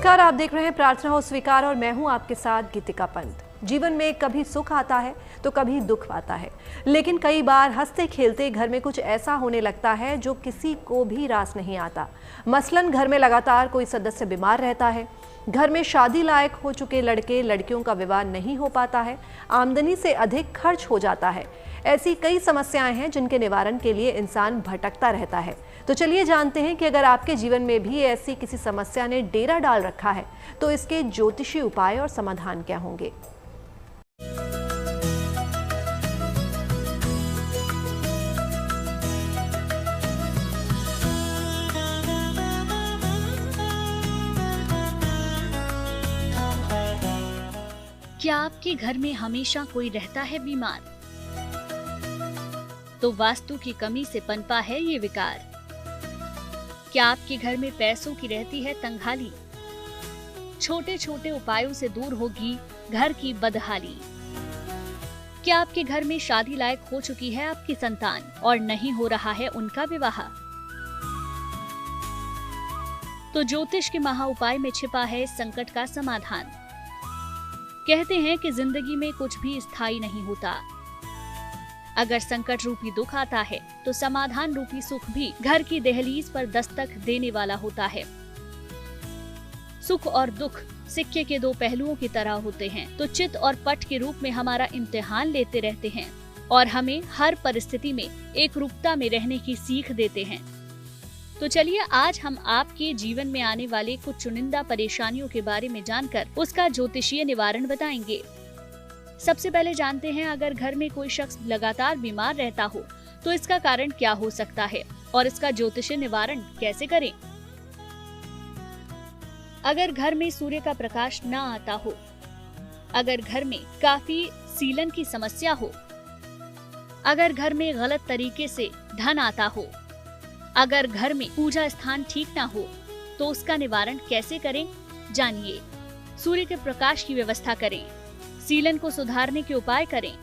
नमस्कार, आप देख रहे हैं प्रार्थना हो स्वीकार और मैं हूं आपके साथ गीतिका पंत। जीवन में कभी सुख आता है तो कभी दुख आता है, लेकिन कई बार हंसते खेलते घर में कुछ ऐसा होने लगता है जो किसी को भी रास नहीं आता। मसलन घर में लगातार कोई सदस्य बीमार रहता है, घर में शादी लायक हो चुके लड़के लड़कियों का विवाह नहीं हो पाता है, आमदनी से अधिक खर्च हो जाता है। ऐसी कई समस्याएं हैं जिनके निवारण के लिए इंसान भटकता रहता है। तो चलिए जानते हैं कि अगर आपके जीवन में भी ऐसी किसी समस्या ने डेरा डाल रखा है तो इसके ज्योतिषी उपाय और समाधान क्या होंगे। क्या आपके घर में हमेशा कोई रहता है बीमार? तो वास्तु की कमी से पनपा है ये विकार। क्या आपके घर में पैसों की रहती है तंगहाली? छोटे छोटे उपायों से दूर होगी घर की बदहाली। क्या आपके घर में शादी लायक हो चुकी है आपकी संतान और नहीं हो रहा है उनका विवाह? तो ज्योतिष के महा उपाय में छिपा है संकट का समाधान। कहते हैं कि जिंदगी में कुछ भी स्थायी नहीं होता। अगर संकट रूपी दुख आता है तो समाधान रूपी सुख भी घर की दहलीज पर दस्तक देने वाला होता है। सुख और दुख सिक्के के दो पहलुओं की तरह होते हैं, तो चित और पट के रूप में हमारा इम्तिहान लेते रहते हैं और हमें हर परिस्थिति में एक रूपता में रहने की सीख देते हैं। तो चलिए आज हम आपके जीवन में आने वाले कुछ चुनिंदा परेशानियों के बारे में जानकर उसका ज्योतिषीय निवारण बताएंगे। सबसे पहले जानते हैं, अगर घर में कोई शख्स लगातार बीमार रहता हो तो इसका कारण क्या हो सकता है और इसका ज्योतिषीय निवारण कैसे करें। अगर घर में सूर्य का प्रकाश न आता हो, अगर घर में काफी सीलन की समस्या हो, अगर घर में गलत तरीके से धन आता हो, अगर घर में पूजा स्थान ठीक ना हो तो उसका निवारण कैसे करें, जानिए। सूर्य के प्रकाश की व्यवस्था करें, सीलन को सुधारने के उपाय करें,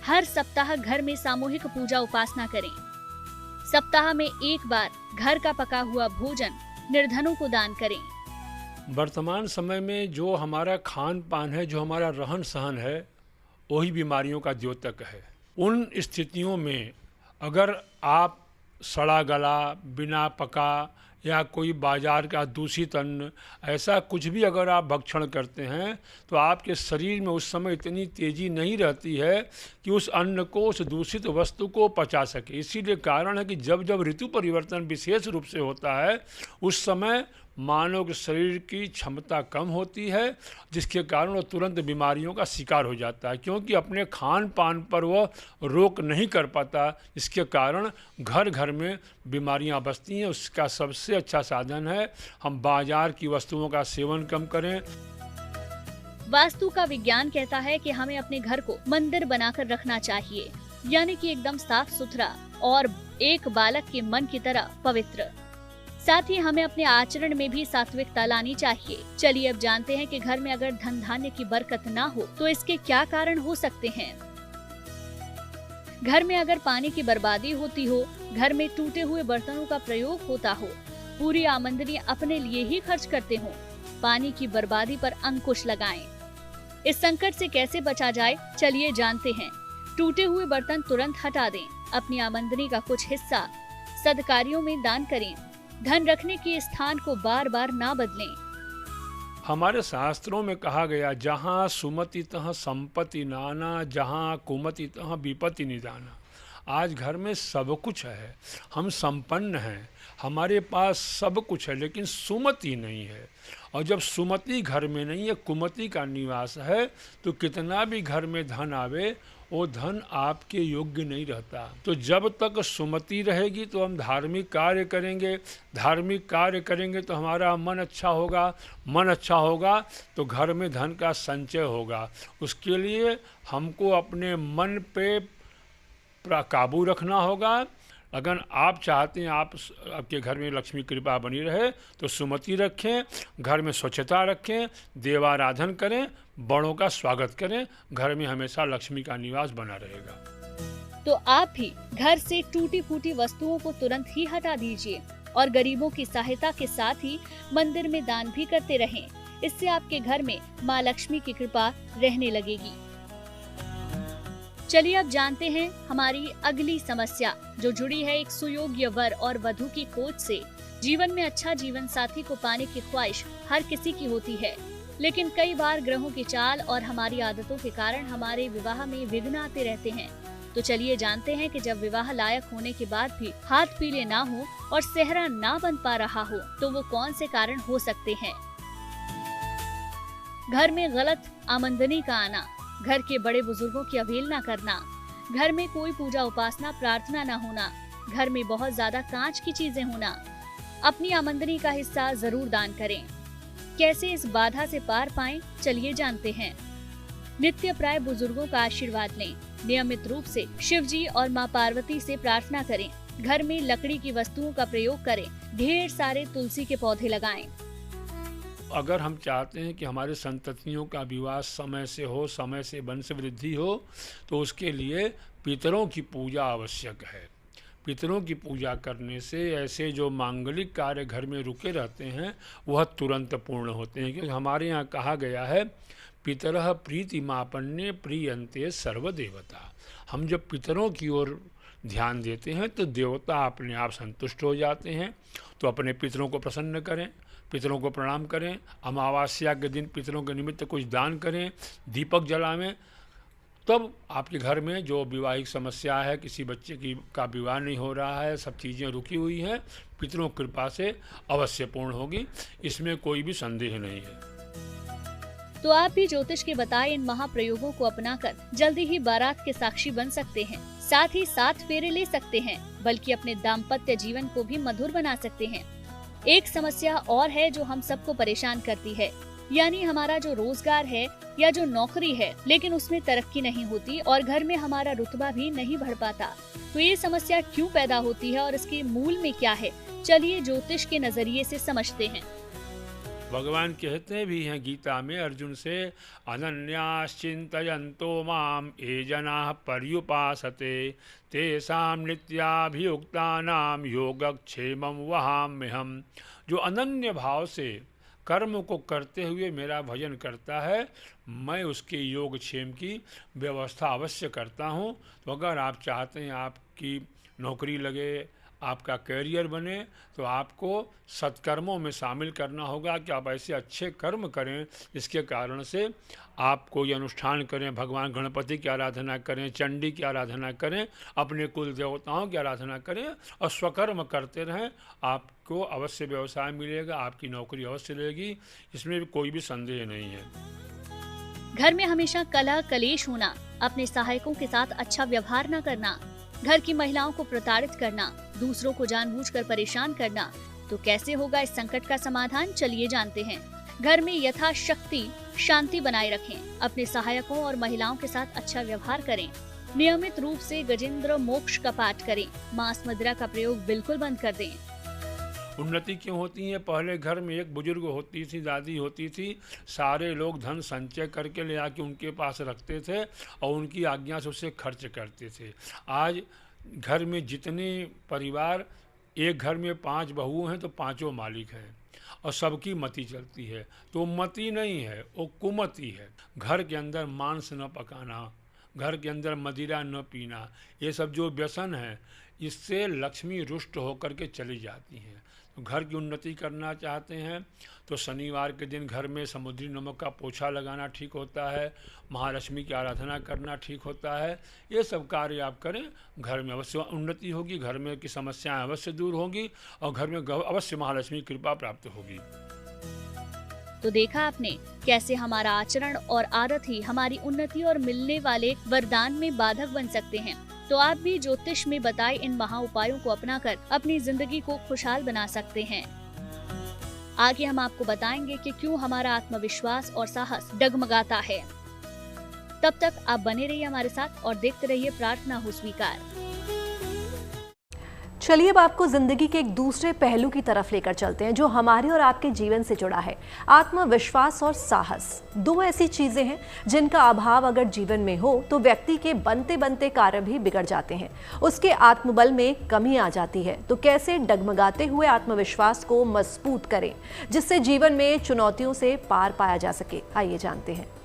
हर सप्ताह घर में सामूहिक पूजा उपासना करें, सप्ताह में एक बार घर का पका हुआ भोजन निर्धनों को दान करें। वर्तमान समय में जो हमारा खान पान है, जो हमारा रहन सहन है, वही बीमारियों का द्योतक है। उन स्थितियों में अगर आप सड़ा गला, बिना पका या कोई बाजार का दूषित अन्न, ऐसा कुछ भी अगर आप भक्षण करते हैं तो आपके शरीर में उस समय इतनी तेज़ी नहीं रहती है कि उस अन्न को, उस दूषित वस्तु को पचा सके। इसीलिए कारण है कि जब जब ऋतु परिवर्तन विशेष रूप से होता है उस समय मानव के शरीर की क्षमता कम होती है, जिसके कारण वो तुरंत बीमारियों का शिकार हो जाता है, क्योंकि अपने खान पान पर वह रोक नहीं कर पाता, जिसके कारण घर घर में बीमारियां बसती हैं। उसका सबसे अच्छा साधन है हम बाजार की वस्तुओं का सेवन कम करें। वास्तु का विज्ञान कहता है कि हमें अपने घर को मंदिर बनाकर रखना चाहिए, यानी कि एकदम साफ सुथरा और एक बालक के मन की तरह पवित्र। साथ ही हमें अपने आचरण में भी सात्विकता लानी चाहिए। चलिए अब जानते हैं कि घर में अगर धन धान्य की बरकत ना हो तो इसके क्या कारण हो सकते हैं। घर में अगर पानी की बर्बादी होती हो, घर में टूटे हुए बर्तनों का प्रयोग होता हो, पूरी आमदनी अपने लिए ही खर्च करते हो, पानी की बर्बादी पर अंकुश लगाएं। इस संकट से कैसे बचा जाए, चलिए जानते हैं। टूटे हुए बर्तन तुरंत हटा दें, अपनी आमदनी का कुछ हिस्सा सदकार्यों में दान करें, धन रखने के स्थान को बार बार ना बदलें। हमारे शास्त्रों में कहा गया, जहाँ सुमति तहाँ संपत्ति नाना, जहाँ कुमति तहाँ विपत्ति निदाना। आज घर में सब कुछ है, हम संपन्न हैं, हमारे पास सब कुछ है, लेकिन सुमति नहीं है। और जब सुमति घर में नहीं है, कुमति का निवास है, तो कितना भी घर में धन आवे वो धन आपके योग्य नहीं रहता। तो जब तक सुमति रहेगी तो हम धार्मिक कार्य करेंगे, धार्मिक कार्य करेंगे तो हमारा मन अच्छा होगा, मन अच्छा होगा तो घर में धन का संचय होगा। उसके लिए हमको अपने मन पे काबू रखना होगा। अगर आप चाहते हैं आपके घर में लक्ष्मी कृपा बनी रहे तो सुमति रखें, घर में स्वच्छता रखें, देवाराधन करें, बड़ों का स्वागत करें, घर में हमेशा लक्ष्मी का निवास बना रहेगा। तो आप भी घर से टूटी फूटी वस्तुओं को तुरंत ही हटा दीजिए और गरीबों की सहायता के साथ ही मंदिर में दान भी करते रहें। इससे आपके घर में माँ लक्ष्मी की कृपा रहने लगेगी। चलिए अब जानते हैं हमारी अगली समस्या, जो जुड़ी है एक सुयोग्य वर और वधू की खोज से। जीवन में अच्छा जीवन साथी को पाने की ख्वाहिश हर किसी की होती है, लेकिन कई बार ग्रहों की चाल और हमारी आदतों के कारण हमारे विवाह में विघ्न आते रहते हैं। तो चलिए जानते हैं कि जब विवाह लायक होने के बाद भी हाथ पीले ना हो और सेहरा ना बन पा रहा हो तो वो कौन से कारण हो सकते हैं। घर में गलत आमदनी का आना, घर के बड़े बुजुर्गों की अवहेलना करना, घर में कोई पूजा उपासना प्रार्थना न होना, घर में बहुत ज्यादा कांच की चीजें होना। अपनी आमदनी का हिस्सा जरूर दान करें। कैसे इस बाधा से पार पाएं, चलिए जानते हैं। नित्य प्राय बुजुर्गों का आशीर्वाद लें। नियमित रूप से शिव जी और माँ पार्वती से प्रार्थना करें। घर में लकड़ी की वस्तुओं का प्रयोग करें। ढेर सारे तुलसी के पौधे लगाएं। अगर हम चाहते हैं कि हमारे संततियों का विवाह समय से हो, समय से वंश वृद्धि हो, तो उसके लिए पितरों की पूजा आवश्यक है। पितरों की पूजा करने से ऐसे जो मांगलिक कार्य घर में रुके रहते हैं वह तुरंत पूर्ण होते हैं। क्योंकि हमारे यहाँ कहा गया है पितरः प्रीतिमापन्ने प्रीयन्ते सर्वदेवता। हम जब पितरों की ओर ध्यान देते हैं तो देवता अपने आप संतुष्ट हो जाते हैं। तो अपने पितरों को प्रसन्न करें, पितरों को प्रणाम करें। अमावस्या के दिन पितरों के निमित्त कुछ दान करें, दीपक जलावें। तब आपके घर में जो विवाहिक समस्या है, किसी बच्चे का विवाह नहीं हो रहा है, सब चीज़ें रुकी हुई हैं, पितरों की कृपा से अवश्य पूर्ण होगी। इसमें कोई भी संदेह नहीं है। तो आप भी ज्योतिष के बताए इन महाप्रयोगों को अपनाकर जल्दी ही बारात के साक्षी बन सकते हैं। साथ ही 7 फेरे ले सकते हैं, बल्कि अपने दाम्पत्य जीवन को भी मधुर बना सकते हैं। एक समस्या और है जो हम सबको परेशान करती है, यानी हमारा जो रोजगार है या जो नौकरी है, लेकिन उसमें तरक्की नहीं होती और घर में हमारा रुतबा भी नहीं बढ़ पाता। तो ये समस्या क्यों पैदा होती है और इसके मूल में क्या है, चलिए ज्योतिष के नजरिए से समझते हैं। भगवान कहते भी हैं गीता में अर्जुन से, अनन्याश्चिन्तयन्तो माम ये जनाः पर्युपासते तेषां नित्याभियुक्तानां योगक्षेमं वहाम्यहम्। जो अनन्य भाव से कर्म को करते हुए मेरा भजन करता है, मैं उसके योगक्षेम की व्यवस्था अवश्य करता हूँ। तो अगर आप चाहते हैं आपकी नौकरी लगे, आपका कैरियर बने, तो आपको सत्कर्मों में शामिल करना होगा कि आप ऐसे अच्छे कर्म करें जिसके कारण से आप कोई अनुष्ठान करें, भगवान गणपति की आराधना करें, चंडी की आराधना करें, अपने कुल देवताओं की आराधना करें और स्वकर्म करते रहें। आपको अवश्य व्यवसाय मिलेगा, आपकी नौकरी अवश्य मिलेगी, इसमें भी कोई भी संदेह नहीं है। घर में हमेशा कलह कलेश होना, अपने सहायकों के साथ अच्छा व्यवहार न करना, घर की महिलाओं को प्रताड़ित करना, दूसरों को जानबूझकर परेशान करना, तो कैसे होगा इस संकट का समाधान, चलिए जानते हैं। घर में यथाशक्ति शांति बनाए रखें। अपने सहायकों और महिलाओं के साथ अच्छा व्यवहार करें। नियमित रूप से गजेंद्र मोक्ष का पाठ करें। मांस मदिरा का प्रयोग बिल्कुल बंद कर दें। उन्नति क्यों होती है? पहले घर में एक बुजुर्ग होती थी, दादी होती थी, सारे लोग धन संचय करके ले आके उनके पास रखते थे और उनकी आज्ञा से उसे खर्च करते थे। आज घर में जितने परिवार, एक घर में 5 बहुएं हैं तो 5 मालिक हैं और सबकी मति चलती है। तो मति नहीं है, वो कुमति है। घर के अंदर मांस न पकाना, घर के अंदर मदिरा न पीना, ये सब जो व्यसन है, इससे लक्ष्मी रुष्ट होकर के चली जाती हैं। तो घर की उन्नति करना चाहते हैं तो शनिवार के दिन घर में समुद्री नमक का पोछा लगाना ठीक होता है, महालक्ष्मी की आराधना करना ठीक होता है। ये सब कार्य आप करें, घर में अवश्य उन्नति होगी, घर में की समस्याएं अवश्य दूर होंगी और घर में अवश्य महालक्ष्मी की कृपा प्राप्त होगी। तो देखा आपने कैसे हमारा आचरण और आदत ही हमारी उन्नति और मिलने वाले वरदान में बाधक बन सकते हैं। तो आप भी ज्योतिष में बताए इन महा उपायों को अपनाकर अपनी जिंदगी को खुशहाल बना सकते हैं। आगे हम आपको बताएंगे कि क्यों हमारा आत्मविश्वास और साहस डगमगाता है। तब तक आप बने रहिए हमारे साथ और देखते रहिए प्रार्थना हो स्वीकार। चलिए अब आपको जिंदगी के एक दूसरे पहलू की तरफ लेकर चलते हैं जो हमारे और आपके जीवन से जुड़ा है। आत्मविश्वास और साहस, दो ऐसी चीजें हैं जिनका अभाव अगर जीवन में हो तो व्यक्ति के बनते बनते कार्य भी बिगड़ जाते हैं, उसके आत्मबल में कमी आ जाती है। तो कैसे डगमगाते हुए आत्मविश्वास को मजबूत करें जिससे जीवन में चुनौतियों से पार पाया जा सके, आइए जानते हैं।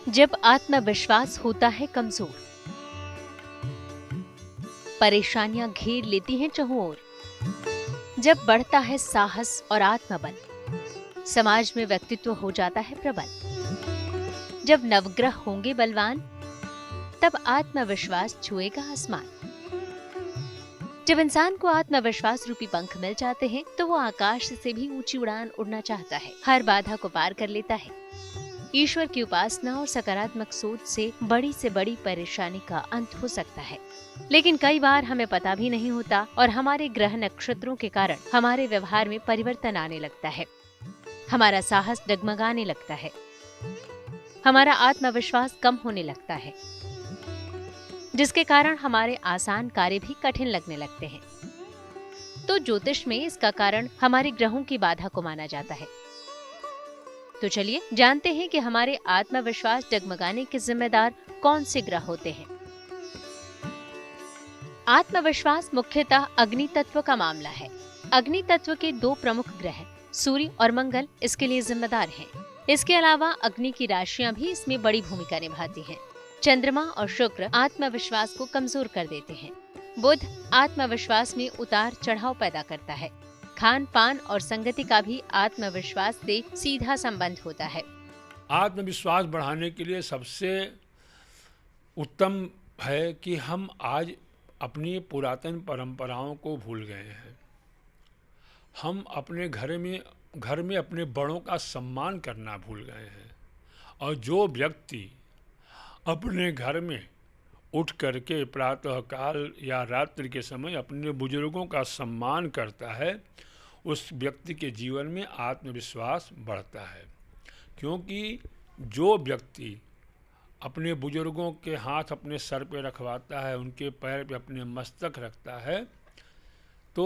जब आत्मविश्वास होता है कमजोर, परेशानियां घेर लेती हैं चारों ओर। जब बढ़ता है साहस और आत्मबल, समाज में व्यक्तित्व हो जाता है प्रबल। जब नवग्रह होंगे बलवान, तब आत्मविश्वास छुएगा आसमान। जब इंसान को आत्मविश्वास रूपी पंख मिल जाते हैं तो वो आकाश से भी ऊंची उड़ान उड़ना चाहता है, हर बाधा को पार कर लेता है। ईश्वर की उपासना और सकारात्मक सोच से बड़ी परेशानी का अंत हो सकता है। लेकिन कई बार हमें पता भी नहीं होता और हमारे ग्रह नक्षत्रों के कारण हमारे व्यवहार में परिवर्तन आने लगता है, हमारा साहस डगमगाने लगता है, हमारा आत्मविश्वास कम होने लगता है, जिसके कारण हमारे आसान कार्य भी कठिन लगने लगते हैं। तो ज्योतिष में इसका कारण हमारे ग्रहों की बाधा को माना जाता है। तो चलिए जानते हैं कि हमारे आत्मविश्वास डगमगाने के जिम्मेदार कौन से ग्रह होते हैं। आत्मविश्वास मुख्यतः अग्नि तत्व का मामला है। अग्नि तत्व के दो प्रमुख ग्रह सूर्य और मंगल इसके लिए जिम्मेदार हैं। इसके अलावा अग्नि की राशियां भी इसमें बड़ी भूमिका निभाती हैं। चंद्रमा और शुक्र आत्मविश्वास को कमजोर कर देते हैं। बुध आत्मविश्वास में उतार चढ़ाव पैदा करता है। खान पान और संगति का भी आत्मविश्वास से सीधा संबंध होता है। आत्मविश्वास बढ़ाने के लिए सबसे उत्तम है कि हम आज अपनी पुरातन परंपराओं को भूल गए हैं। हम अपने घर में अपने बड़ों का सम्मान करना भूल गए हैं। और जो व्यक्ति अपने घर में उठ करके प्रातःकाल या रात्रि के समय अपने बुजुर्गों का सम्मान करता है, उस व्यक्ति के जीवन में आत्मविश्वास बढ़ता है। क्योंकि जो व्यक्ति अपने बुजुर्गों के हाथ अपने सर पे रखवाता है, उनके पैर पे अपने मस्तक रखता है, तो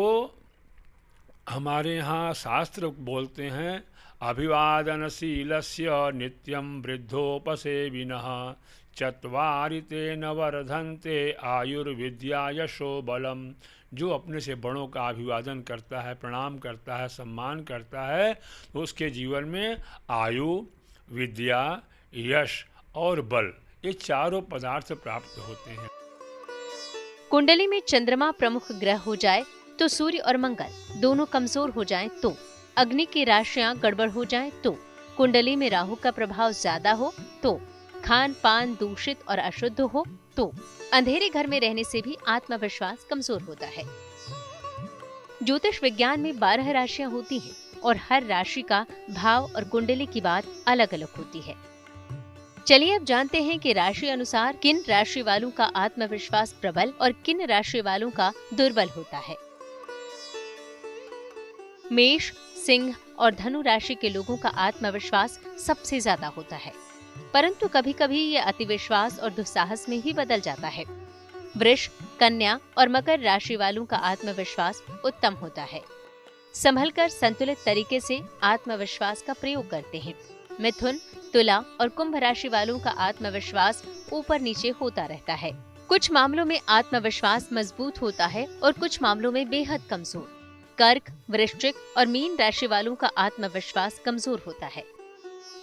हमारे यहाँ शास्त्र बोलते हैं अभिवादनशीलस्य नित्यं वृद्धोपसेविनः चत्वारि तेन वर्धन्ते आयुर्विद्या यशो बलम। जो अपने से बड़ों का अभिवादन करता है, प्रणाम करता है, सम्मान करता है, तो उसके जीवन में आयु, विद्या, यश और बल, ये चारों पदार्थ प्राप्त होते हैं। कुंडली में चंद्रमा प्रमुख ग्रह हो जाए तो सूर्य और मंगल दोनों कमजोर हो जाएं, तो अग्नि की राशियां गड़बड़ हो जाएं, तो कुंडली में राहु का प्रभाव ज्यादा हो, तो खान पान दूषित और अशुद्ध हो, तो अंधेरे घर में रहने से भी आत्मविश्वास कमजोर होता है। ज्योतिष विज्ञान में 12 राशियां होती हैं और हर राशि का भाव और कुंडली की बात अलग अलग होती है। चलिए अब जानते हैं कि राशि अनुसार किन राशि वालों का आत्मविश्वास प्रबल और किन राशि वालों का दुर्बल होता है। मेष, सिंह और धनु राशि के लोगों का आत्मविश्वास सबसे ज्यादा होता है, परंतु कभी कभी ये अतिविश्वास और दुस्साहस में भी बदल जाता है। वृष, कन्या और मकर राशि वालों का आत्मविश्वास उत्तम होता है, संभलकर संतुलित तरीके से आत्मविश्वास का प्रयोग करते हैं। मिथुन, तुला और कुंभ राशि वालों का आत्मविश्वास ऊपर नीचे होता रहता है। कुछ मामलों में आत्मविश्वास मजबूत होता है और कुछ मामलों में बेहद कमजोर। कर्क, वृश्चिक और मीन राशि वालों का आत्मविश्वास कमजोर होता है।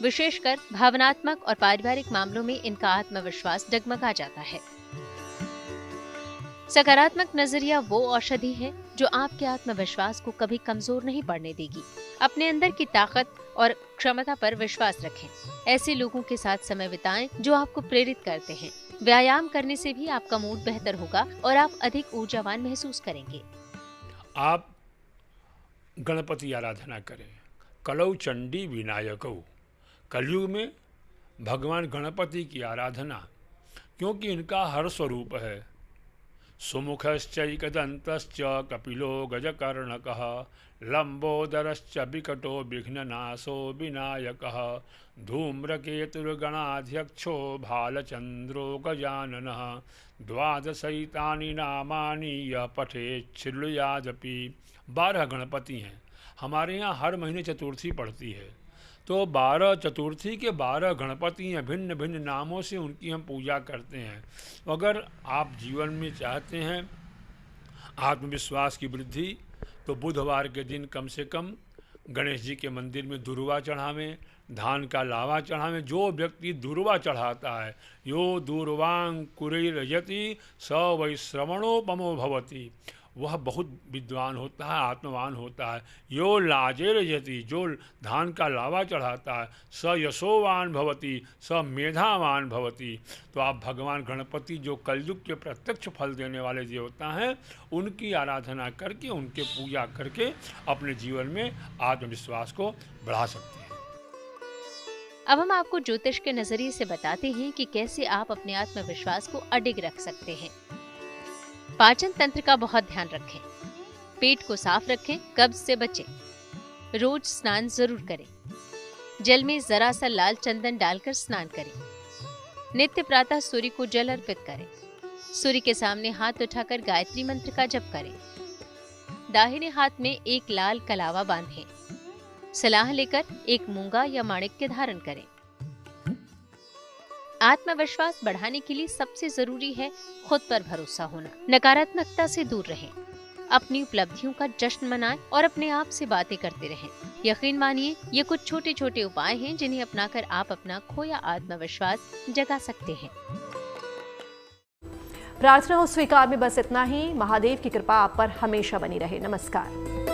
विशेषकर भावनात्मक और पारिवारिक मामलों में इनका आत्मविश्वास डगमगा जाता है। सकारात्मक नजरिया वो औषधि है जो आपके आत्मविश्वास को कभी कमजोर नहीं पड़ने देगी। अपने अंदर की ताकत और क्षमता पर विश्वास रखें। ऐसे लोगों के साथ समय बिताएं जो आपको प्रेरित करते हैं। व्यायाम करने से भी आपका मूड बेहतर होगा और आप अधिक ऊर्जावान महसूस करेंगे। आप गणपति आराधना करें। कलौ चंडी विनायकौ। कलयुग में भगवान गणपति की आराधना, क्योंकि इनका हर स्वरूप है, सुमुखश्चैकदन्तश्च कपिलो गजकर्णकः लम्बोदरश्च विकटो विघ्ननाशो विनायकः धूम्रकेतुर्गणाध्यक्षो भालचन्द्रो गजाननः द्वादशैतानि नामानि यः पठेत् शृणुयादपि। 12 गणपति हैं हमारे यहाँ, हर महीने चतुर्थी पड़ती है, तो 12 चतुर्थी के 12 गणपति हैं, भिन्न भिन्न नामों से उनकी हम पूजा करते हैं। अगर आप जीवन में चाहते हैं आत्मविश्वास की वृद्धि, तो बुधवार के दिन कम से कम गणेश जी के मंदिर में दुर्वा चढ़ावें, धान का लावा चढ़ावें। जो व्यक्ति दुर्वा चढ़ाता है, यो दूर्वांकुरयति स वै श्रवणोपमो भवति, वह बहुत विद्वान होता है, आत्मवान होता है। यो लाजेरयति, जो धान का लावा चढ़ाता है, स यशोवान भवति स मेधावान भवति। तो आप भगवान गणपति जो कलयुग के प्रत्यक्ष फल देने वाले देवता हैं, उनकी आराधना करके, उनके पूजा करके अपने जीवन में आत्मविश्वास को बढ़ा सकते हैं। अब हम आपको ज्योतिष के नजरिए से बताते हैं कि कैसे आप अपने आत्मविश्वास को अडिग रख सकते हैं। पाचन तंत्र का बहुत ध्यान रखें, पेट को साफ रखें, कब्ज से बचें, रोज स्नान जरूर करें, जल में जरा सा लाल चंदन डालकर स्नान करें, नित्य प्रातः सूर्य को जल अर्पित करें, सूर्य के सामने हाथ उठाकर गायत्री मंत्र का जप करें, दाहिने हाथ में एक लाल कलावा बांधें, सलाह लेकर एक मूंगा या माणिक्य धारण करें। आत्मविश्वास बढ़ाने के लिए सबसे जरूरी है खुद पर भरोसा होना। नकारात्मकता से दूर रहें, अपनी उपलब्धियों का जश्न मनाएं और अपने आप से बातें करते रहें। यकीन मानिए, ये कुछ छोटे छोटे उपाय हैं जिन्हें अपनाकर आप अपना खोया आत्मविश्वास जगा सकते हैं। प्रार्थना और स्वीकार में बस इतना ही। महादेव की कृपा आप पर हमेशा बनी रहे। नमस्कार।